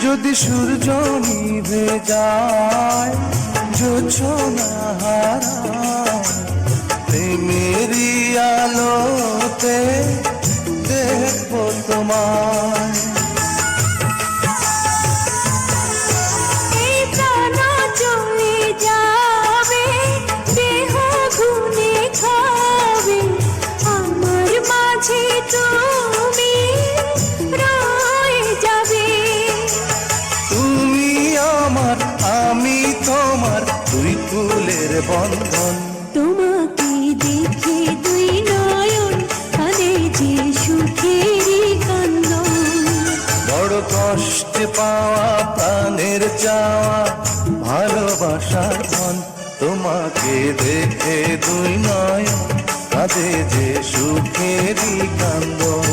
যদি সূর্য নিভে যায় জোছনা হারায়, প্রেমেরই আলোতে দেখবো তোমায়। এই প্রাণ চলে যাবে, দেহ ঘুনে খাবে, আমার মাঝে তুমি রয়ে যাবে। তুমি আমার আমি তোমার, দুই ফুলের বন্ধন। তোমাকে দেখে দুই নয়ন কাঁদে যে সুখেরই কান্দন। বড় কষ্টে পাওয়া প্রাণের চাওয়া ভালোবাসার ধন, তোমাকে দেখে দুই নয়ন কাঁদে যে সুখেরই কান্দন।